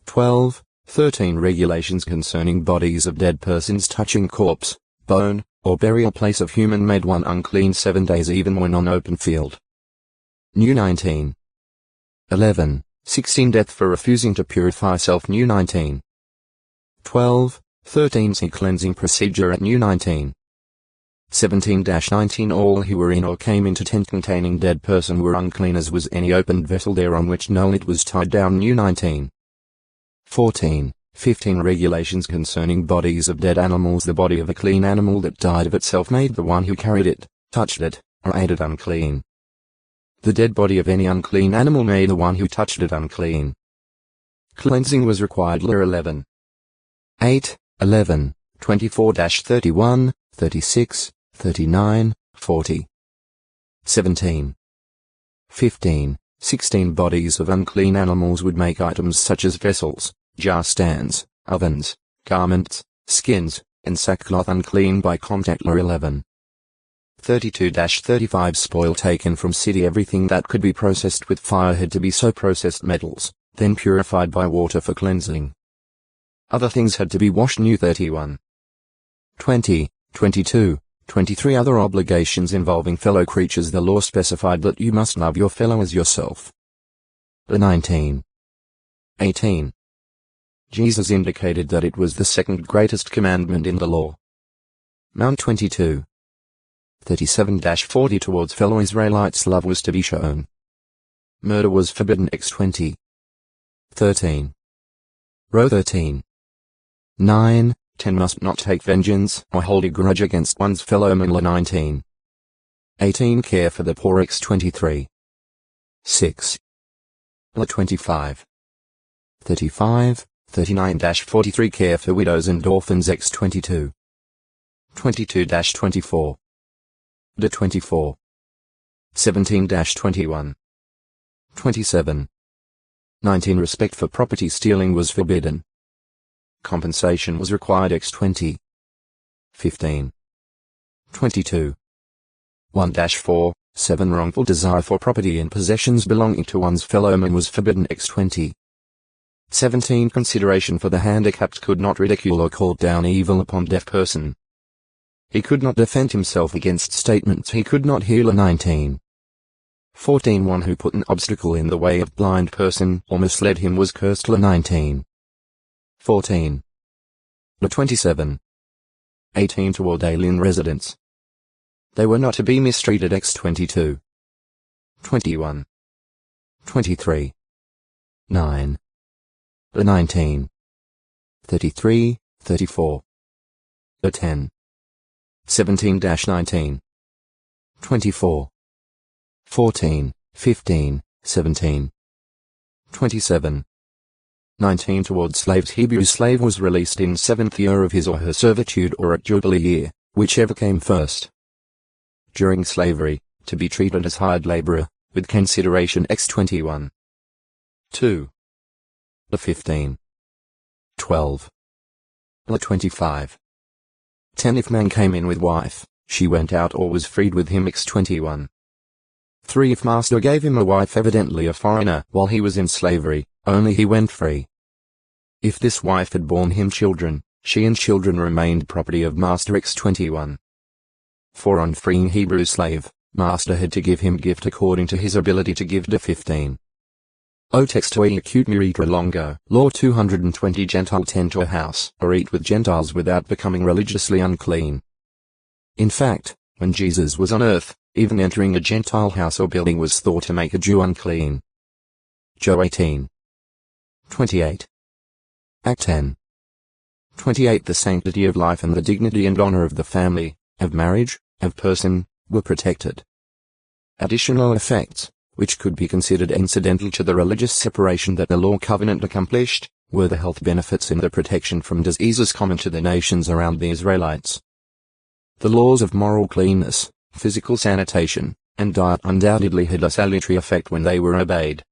12. 13 Regulations concerning bodies of dead persons touching corpse, bone, or burial place of human made one unclean 7 days even when on open field. New 19. 11. 16 Death for refusing to purify self. New 19. 12. 13 See cleansing procedure at New 19. 17-19 All who were in or came into tent containing dead person were unclean as was any opened vessel there on which no lid was tied down. New 19. 14. 15 Regulations concerning bodies of dead animals. The body of a clean animal that died of itself made the one who carried it, touched it, or ate it unclean. The dead body of any unclean animal made the one who touched it unclean. Cleansing was required. 11. 8, 11, 24-31, 36, 39, 40. 17. 15, 16 Bodies of unclean animals would make items such as vessels, jar stands, ovens, garments, skins, and sackcloth unclean by contact. 11. 32-35 Spoil taken from city. Everything that could be processed with fire had to be so processed metals, then purified by water for cleansing. Other things had to be washed. New 31. 20, 22, 23 Other obligations involving fellow creatures. The law specified that you must love your fellow as yourself. 19. 18. Jesus indicated that it was the second greatest commandment in the law. Mount 22. 37-40 Towards fellow Israelites love was to be shown. Murder was forbidden. X 20. 13. Row 13. 9, 10 Must not take vengeance or hold a grudge against one's fellow man. 19. 18 Care for the poor. X 23. 6. 25. 35, 39-43 Care for widows and orphans. X 22. 22-24. 24. 17-21. 27. 19 Respect for property. Stealing was forbidden. Compensation was required. X 20. 15. 22. 1-4, 7 Wrongful desire for property and possessions belonging to one's fellow man was forbidden. X 20. 17 Consideration for the handicapped. Could not ridicule or call down evil upon deaf person. He could not defend himself against statements he could not hear. 19. 14 One who put an obstacle in the way of blind person or misled him was cursed. 19. 14. 27. 18 Toward alien residents. They were not to be mistreated. X 22. 21. 23. 9. 19. 33, 34. 10. 17-19. 24. 14, 15, 17. 27. 19 Toward slaves. Hebrew slave was released in 7th year of his or her servitude or at Jubilee year, whichever came first. During slavery, to be treated as hired laborer, with consideration. X 21. 2. 15. 12. 25. 10 If man came in with wife, she went out or was freed with him. X 21. 3 If master gave him a wife evidently a foreigner while he was in slavery, only he went free. If this wife had borne him children, she and children remained property of master. X 21. 4 On freeing Hebrew slave, master had to give him gift according to his ability to give. 15. O textoi acute miritra longo, law 220 Gentile tent or house, or eat with Gentiles without becoming religiously unclean. In fact, when Jesus was on earth, even entering a Gentile house or building was thought to make a Jew unclean. Joe 18. 28. Act 10. 28 The sanctity of life and the dignity and honor of the family, of marriage, of person, were protected. Additional effects, which could be considered incidental to the religious separation that the law covenant accomplished, were the health benefits and the protection from diseases common to the nations around the Israelites. The laws of moral cleanness, physical sanitation, and diet undoubtedly had a salutary effect when they were obeyed.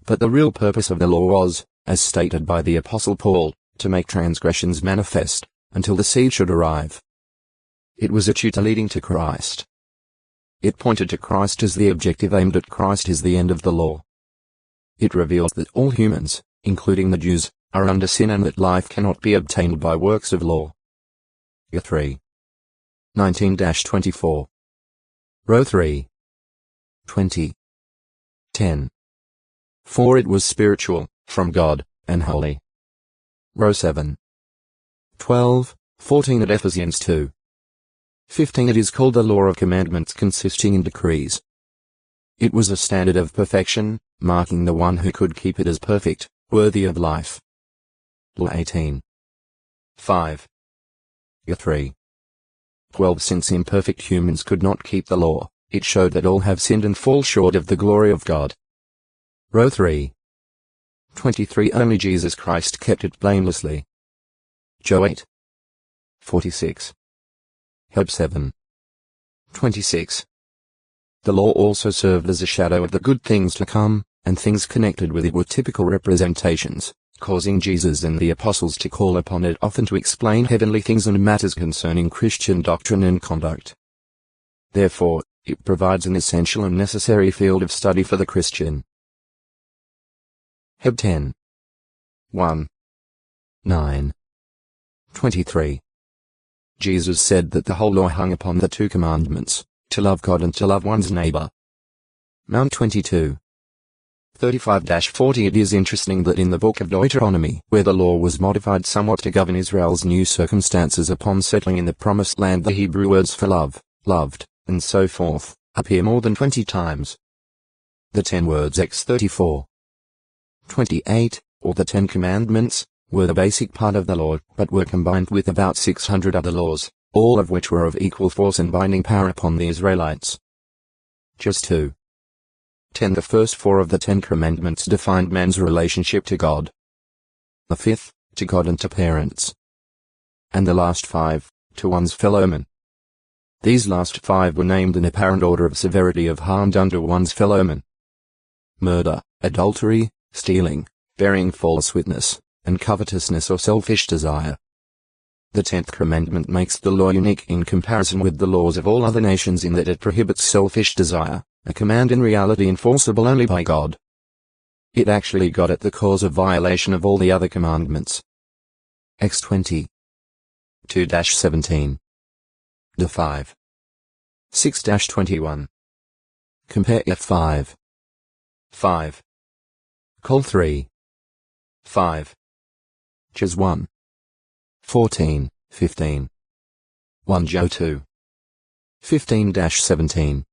But the real purpose of the law was, as stated by the Apostle Paul, to make transgressions manifest, until the seed should arrive. It was a tutor leading to Christ. It pointed to Christ as the objective aimed at Christ as the end of the law. It reveals that all humans, including the Jews, are under sin and that life cannot be obtained by works of law. Year 3. 19-24. Row 3. 20. 10. For it was spiritual, from God, and holy. Row 7. 12, 14 at Ephesians 2. 15 It is called the law of commandments consisting in decrees. It was a standard of perfection, marking the one who could keep it as perfect, worthy of life. Law 18. 5. Year 3. 12 Since imperfect humans could not keep the law, it showed that all have sinned and fall short of the glory of God. Row 3. 23 Only Jesus Christ kept it blamelessly. Joe 8. 46. Heb 7. 26. The law also served as a shadow of the good things to come, and things connected with it were typical representations, causing Jesus and the apostles to call upon it often to explain heavenly things and matters concerning Christian doctrine and conduct. Therefore, it provides an essential and necessary field of study for the Christian. Heb 10. 1. 9. 23. Jesus said that the whole law hung upon the two commandments, to love God and to love one's neighbor. Mount 22. 35-40 It is interesting that in the book of Deuteronomy, where the law was modified somewhat to govern Israel's new circumstances upon settling in the promised land, the Hebrew words for love, loved, and so forth, appear more than 20 times. The 10 words X34. 28, or the 10 Commandments, were the basic part of the law, but were combined with about 600 other laws, all of which were of equal force and binding power upon the Israelites. Just 2. 10 The first 4 of the 10 Commandments defined man's relationship to God. The 5th, to God and to parents. And the last 5, to one's fellow man. These last 5 were named in apparent order of severity of harm done to one's fellow man. Murder, adultery, stealing, bearing false witness, and covetousness or selfish desire. The 10th commandment makes the law unique in comparison with the laws of all other nations in that it prohibits selfish desire, a command in reality enforceable only by God. It actually got at the cause of violation of all the other commandments. X20. 2-17. The 5. 6-21. Compare F5. 5. Col 3. 5. Ches 1. 14, 15. 1 Joe 2. 15-17.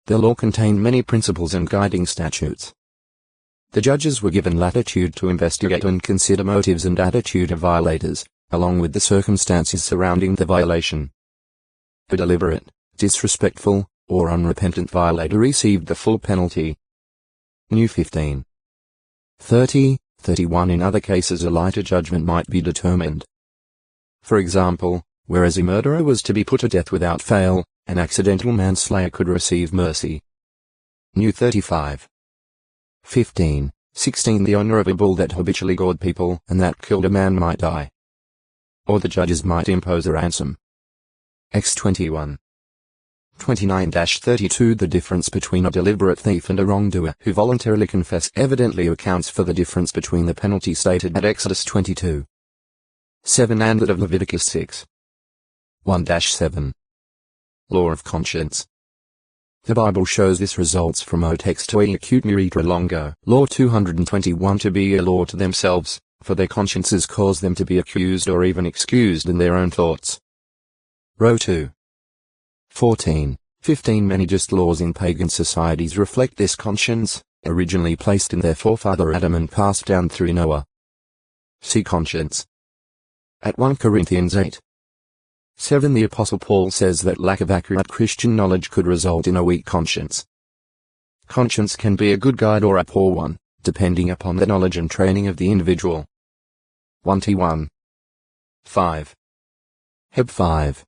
The law contained many principles and guiding statutes. The judges were given latitude to investigate and consider motives and attitude of violators, along with the circumstances surrounding the violation. A deliberate, disrespectful, or unrepentant violator received the full penalty. New 15. 30, 31 In other cases a lighter judgment might be determined. For example, whereas a murderer was to be put to death without fail, an accidental manslayer could receive mercy. New 35. 15, 16 The owner of a bull that habitually gored people and that killed a man might die. Or the judges might impose a ransom. X21. 29-32 The difference between a deliberate thief and a wrongdoer who voluntarily confess evidently accounts for the difference between the penalty stated at Exodus 22. 7 and that of Leviticus 6. 1-7. Law of conscience. The Bible shows this results from O text to a acute mirita longo, Law 221 to be a law to themselves, for their consciences cause them to be accused or even excused in their own thoughts. Row 2. 14, 15 Many just laws in pagan societies reflect this conscience, originally placed in their forefather Adam and passed down through Noah. See conscience. At 1 Corinthians 8. 7. The Apostle Paul says that lack of accurate Christian knowledge could result in a weak conscience. Conscience can be a good guide or a poor one, depending upon the knowledge and training of the individual. 1T1. 5. Heb 5.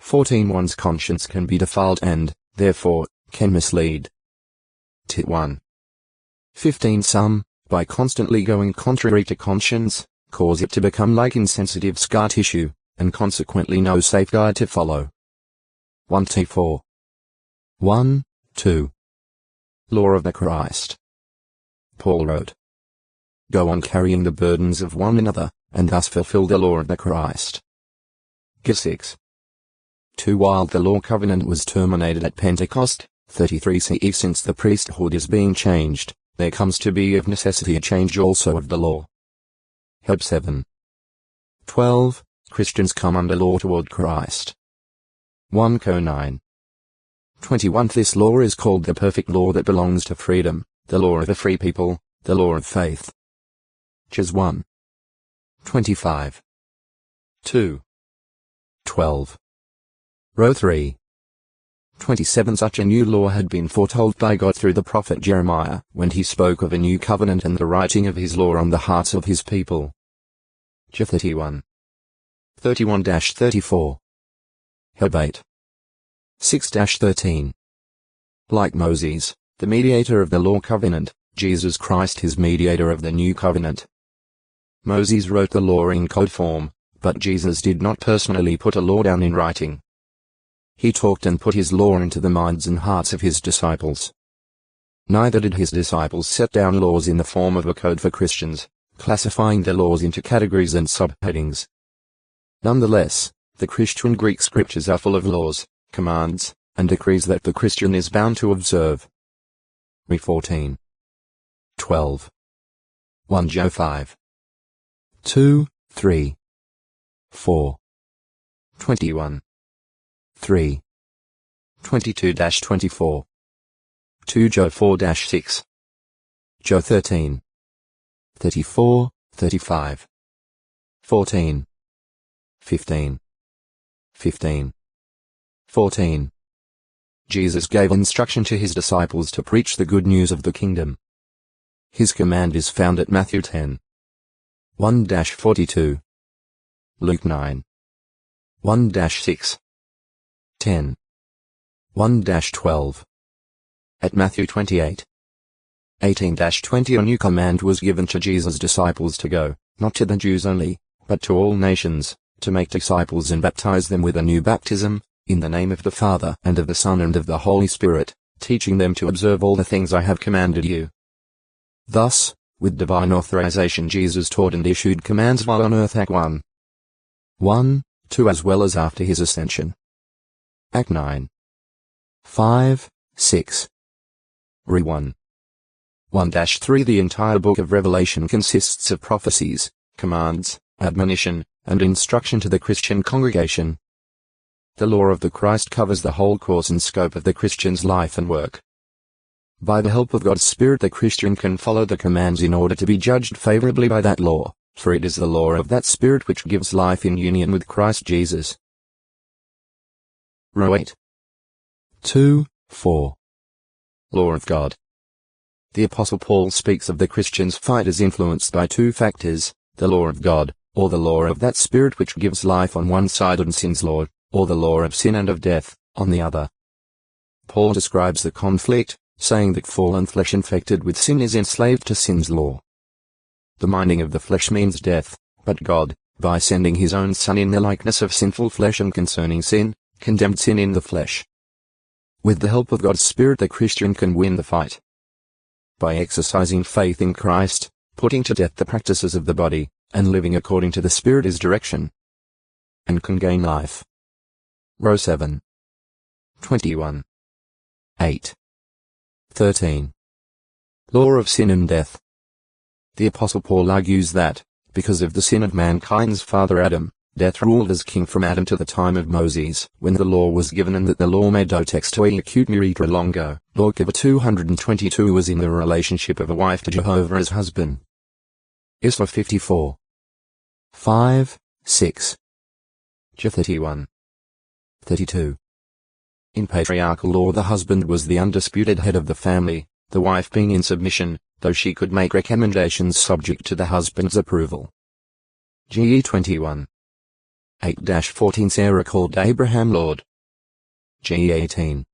14. One's conscience can be defiled and, therefore, can mislead. Tit 1. 15. Some, by constantly going contrary to conscience, cause it to become like insensitive scar tissue, and consequently no safeguard to follow. 1T4. 1, 2. Law of the Christ. Paul wrote, "Go on carrying the burdens of one another, and thus fulfill the law of the Christ." G 6. 2. While the law covenant was terminated at Pentecost, 33 CE, since the priesthood is being changed, there comes to be of necessity a change also of the law. Heb 7. 12. Christians come under law toward Christ. 1 Co 9. 21. This law is called the perfect law that belongs to freedom, the law of a free people, the law of faith. Ches 1. 25. 2. 12. Row 3. 27. Such a new law had been foretold by God through the prophet Jeremiah, when he spoke of a new covenant and the writing of his law on the hearts of his people. J 31. 31-34. Heb 8. 6-13. Like Moses, the mediator of the law covenant, Jesus Christ is mediator of the new covenant. Moses wrote the law in code form, but Jesus did not personally put a law down in writing. He talked and put his law into the minds and hearts of his disciples. Neither did his disciples set down laws in the form of a code for Christians, classifying the laws into categories and subheadings. Nonetheless, the Christian Greek scriptures are full of laws, commands, and decrees that the Christian is bound to observe. Re 14. 12. 1 Joe 5. 2, 3. 4. 21. 3. 22-24. 2 Joe 4-6. Joe 13. 34, 35. 14. 15. 15. 14. Jesus gave instruction to his disciples to preach the good news of the kingdom. His command is found at Matthew 10. 1-42. Luke 9. 1-6. 10. 1-12. At Matthew 28. 18-20. A new command was given to Jesus' disciples to go, not to the Jews only, but to all nations, to make disciples and baptize them with a new baptism, in the name of the Father and of the Son and of the Holy Spirit, teaching them to observe all the things I have commanded you. Thus, with divine authorization, Jesus taught and issued commands while on earth. Act 1. 1, 2 as well as after his ascension. Act 9. 5, 6. Re 1. 1-3. The entire book of Revelation consists of prophecies, commands, admonition, and instruction to the Christian congregation. The law of the Christ covers the whole course and scope of the Christian's life and work. By the help of God's Spirit, the Christian can follow the commands in order to be judged favorably by that law, for it is the law of that Spirit which gives life in union with Christ Jesus. Row 8. 2, 4. Law of God. The Apostle Paul speaks of the Christian's fight as influenced by two factors, the law of God, or the law of that Spirit which gives life on one side and sin's law, or the law of sin and of death, on the other. Paul describes the conflict, saying that fallen flesh infected with sin is enslaved to sin's law. The minding of the flesh means death, but God, by sending his own Son in the likeness of sinful flesh and concerning sin, condemned sin in the flesh. With the help of God's Spirit, the Christian can win the fight. By exercising faith in Christ, putting to death the practices of the body, and living according to the Spirit's direction, and can gain life. Row 7. 21. 8. 13. Law of sin and death. The Apostle Paul argues that, because of the sin of mankind's father Adam, death ruled as king from Adam to the time of Moses, when the law was given, and that the law made do textui acute miritra longo. Lawgiver 222 was in the relationship of a wife to Jehovah as husband. Isla 54. 5, 6. J 31. 32. In patriarchal law the husband was the undisputed head of the family, the wife being in submission, though she could make recommendations subject to the husband's approval. GE 21. 8-14 Sarah called Abraham Lord. GE 18.